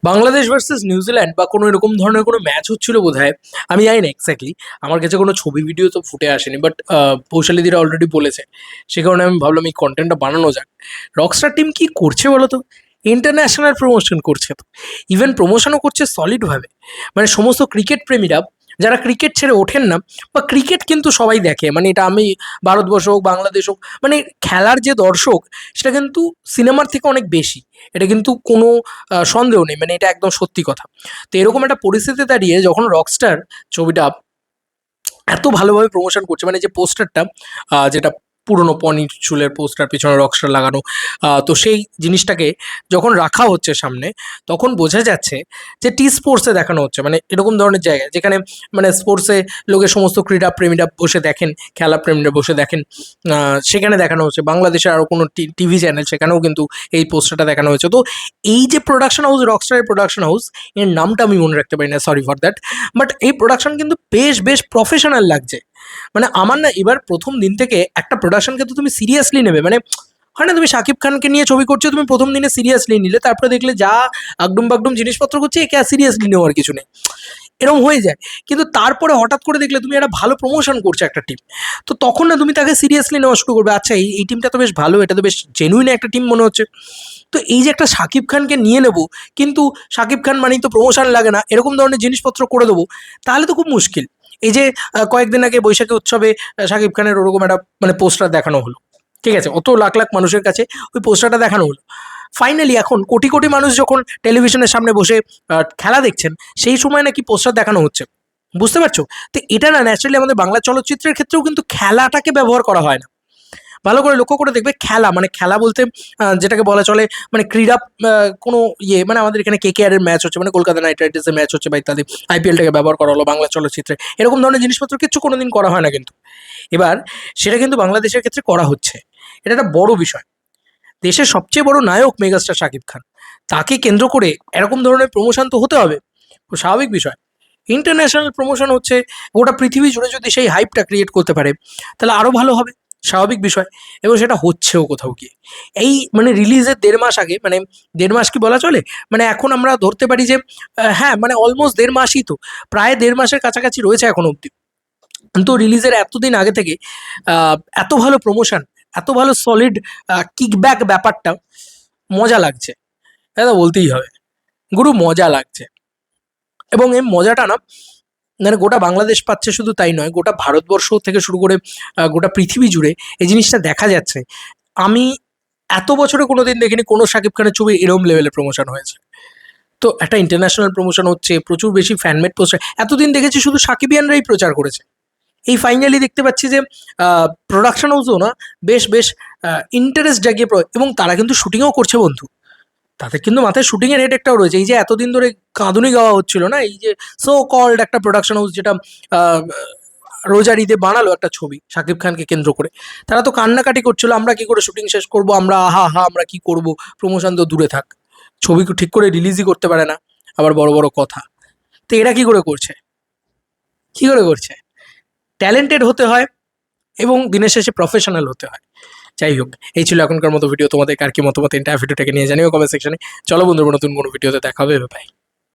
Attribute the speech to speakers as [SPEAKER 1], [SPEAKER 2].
[SPEAKER 1] Bangladesh versus New Zealand বা কোনো এরকম ধরনের কোনো ম্যাচ হচ্ছিল বোধহয়। আমি জানি না এক্স্যাক্টলি, আমার কাছে কোনো ছবি ভিডিও তো ফুটে আসেনি, বাট পৌশালীদিরা অলরেডি বলেছে, সে কারণে আমি ভাবলাম এই কন্টেন্টটা বানানো যাক। রকস্টার টিম কি করছে বলো তো? ইন্টারন্যাশনাল প্রমোশন করছে তো, ইভেন প্রমোশনও করছে সলিডভাবে। মানে সমস্ত ক্রিকেট প্রেমীরা যারা ক্রিকেট ছেড়ে ওঠেন না, বা ক্রিকেট কিন্তু সবাই দেখে, মানে এটা আমি ভারতবর্ষ হোক বাংলাদেশ হোক, মানে খেলার যে দর্শক সেটা কিন্তু সিনেমার থেকে অনেক বেশি। এটা কিন্তু কোনো সন্দেহ নেই, মানে এটা একদম সত্যি কথা। তো এরকম একটা পরিস্থিতিতে দাঁড়িয়ে যখন রকস্টার ছবিটা এত ভালোভাবে প্রমোশন করছে, মানে যে পোস্টারটা যেটা পুরনো পনির চুলের পোস্টার, পিছনে রকস্টার লাগানো, তো সেই জিনিসটাকে যখন রাখা হচ্ছে সামনে, তখন বোঝা যাচ্ছে যে টি স্পোর্টসে দেখানো হচ্ছে, মানে এরকম ধরনের জায়গায় যেখানে মানে স্পোর্টসে লোকের সমস্ত ক্রীড়া প্রেমীরা বসে দেখেন, খেলা প্রেমীরা বসে দেখেন, সেখানে দেখানো হচ্ছে। বাংলাদেশের আরও কোনো টিভি চ্যানেল, সেখানেও কিন্তু এই পোস্টারটা দেখানো হয়েছে। তো এই যে প্রোডাকশন হাউস, রকস্টারের প্রোডাকশন হাউস, এর নামটা আমি মনে রাখতে পারি না, সরি ফর দ্যাট, বাট এই প্রোডাকশন কিন্তু বেশ বেশ প্রফেশনাল লাগছে। মানে আমার না এবার প্রথম দিন থেকে একটা প্রোডাকশনকে তো তুমি সিরিয়াসলি নেবে, মানে হয় না, তুমি শাকিব খানকে নিয়ে ছবি করছো, তুমি প্রথম দিনে সিরিয়াসলি নিলে, তারপরে দেখলে যা আগডুম বাগডুম জিনিসপত্র করছে, একে আর সিরিয়াসলি নেওয়ার কিছু নেই, এরকম হয়ে যায়। কিন্তু তারপরে হঠাৎ করে দেখলে তুমি একটা ভালো প্রমোশন করছে একটা টিম, তো তখন না তুমি তাকে সিরিয়াসলি নেওয়া শুরু করবে। আচ্ছা, এই টিমটা তো বেশ ভালো, এটা তো বেশ জেনুইন একটা টিম মনে হচ্ছে। তো এই যে একটা শাকিব খানকে নিয়ে নেবো, কিন্তু শাকিব খান মানেই তো প্রমোশন লাগে না, এরকম ধরনের জিনিসপত্র করে দেবো, তাহলে তো খুব মুশকিল। এই যে কয়েকদিন আগে বৈশাখী উৎসবে শাকিব খানের ওরকম একটা মানে পোস্টার দেখানো হলো, ঠিক আছে, অত লাখ লাখ মানুষের কাছে ওই পোস্টারটা দেখানো হলো। ফাইনালি এখন কোটি কোটি মানুষ যখন টেলিভিশনের সামনে বসে খেলা দেখছেন, সেই সময় নাকি পোস্টার দেখানো হচ্ছে, বুঝতে পারছো? তো এটা না ন্যাচারালি আমাদের বাংলা চলচ্চিত্রের ক্ষেত্রেও কিন্তু খেলাটাকে ব্যবহার করা হয় না। ভালো করে লক্ষ্য করে দেখবে, খেলা মানে খেলা বলতে যেটাকে বলা চলে মানে ক্রীড়া, কোনো ইয়ে, মানে আমাদের এখানে KKR এর ম্যাচ হচ্ছে, মানে কলকাতা নাইট রাইডার্সের ম্যাচ হচ্ছে বা ইত্যাদি, IPLটাকে ব্যবহার করা হলো বাংলা চলচ্চিত্রে, এরকম ধরনের জিনিসপত্র কিচ্ছু কোনোদিন করা হয় না কিন্তু। এবার সেটা কিন্তু বাংলাদেশের ক্ষেত্রে করা হচ্ছে। এটা একটা বড় বিষয়। দেশের সবচেয়ে বড় নায়ক মেগাস্টার শাকিব খান, তাকে কেন্দ্র করে এরকম ধরনের প্রমোশন তো হতে হবে, খুব স্বাভাবিক বিষয়। ইন্টারন্যাশনাল প্রমোশন হচ্ছে, গোটা পৃথিবী জুড়ে যদি সেই হাইপটা ক্রিয়েট করতে পারে, তাহলে আরও ভালো হবে, স্বাভাবিক বিষয়। এবং সেটা হচ্ছেও কোথাও গিয়ে। এই মানে রিলিজের 1.5 মাস আগে, মানে 1.5 মাস কি বলা চলে, মানে এখন আমরা ধরতে পারি যে হ্যাঁ, মানে অলমোস্ট 1.5 মাসই তো, প্রায় 1.5 মাসের কাছাকাছি রয়েছে এখন অব্দি। তো রিলিজের এতদিন আগে থেকে এত ভালো প্রমোশন, এত ভালো সলিড কিকব্যাক ব্যাপারটা মজা লাগছে, এটা বলতেই হবে। গুরু মজা লাগছে। এবং এই মজাটা না, মানে গোটা বাংলাদেশ পাচ্ছে শুধু তাই নয়, গোটা ভারতবর্ষ থেকে শুরু করে গোটা পৃথিবী জুড়ে এই জিনিসটা দেখা যাচ্ছে। আমি এত বছরে কোনোদিন দেখিনি কোনো শাকিব খানের ছবি এরম লেভেলে প্রমোশন হয়েছে। তো একটা ইন্টারন্যাশনাল প্রমোশন হচ্ছে, প্রচুর বেশি ফ্যানমেড পোস্টার, এতদিন দেখেছি শুধু সাকিবিয়ানরাই প্রচার করেছে। এই ফাইনালি দেখতে পাচ্ছি যে প্রোডাকশন হাউসও না বেশ বেশ ইন্টারেস্ট জাগিয়ে এবং তারা কিন্তু শুটিংও করছে বন্ধু। তাদের কিন্তু মাথায় শুটিংয়ের হেডেকটাও রয়েছে। এই যে এতদিন ধরে কাঁদুনি গাওয়া হচ্ছিল না, এই যে সো কল্ড একটা প্রোডাকশন হাউস যেটা আহ, রোজার ঈদে বানালো একটা ছবি শাকিব খানকে কেন্দ্র করে, তারা তো কান্নাকাটি করছিল, আমরা কি করে শুটিং শেষ করব, আমরা আহা হা আমরা কি করব, প্রমোশন তো দূরে থাক, ছবি ঠিক করে রিলিজই করতে পারে না, আবার বড় বড় কথা। তো এরা কি করে করছে, কি করে করছে? ট্যালেন্টেড হতে হয় এবং দিনের শেষে প্রফেশনাল হতে হয়। যাই হোক, এই ছিল এখনকার মতো ভিডিও। তোমাদের কার কি মতামত এন্টায়ার ভিডিওটাকে নিয়ে জানিও কমেন্ট সেকশনে। চলো বন্ধুরা, নতুন কোনো ভিডিওতে দেখা হবে, বাই।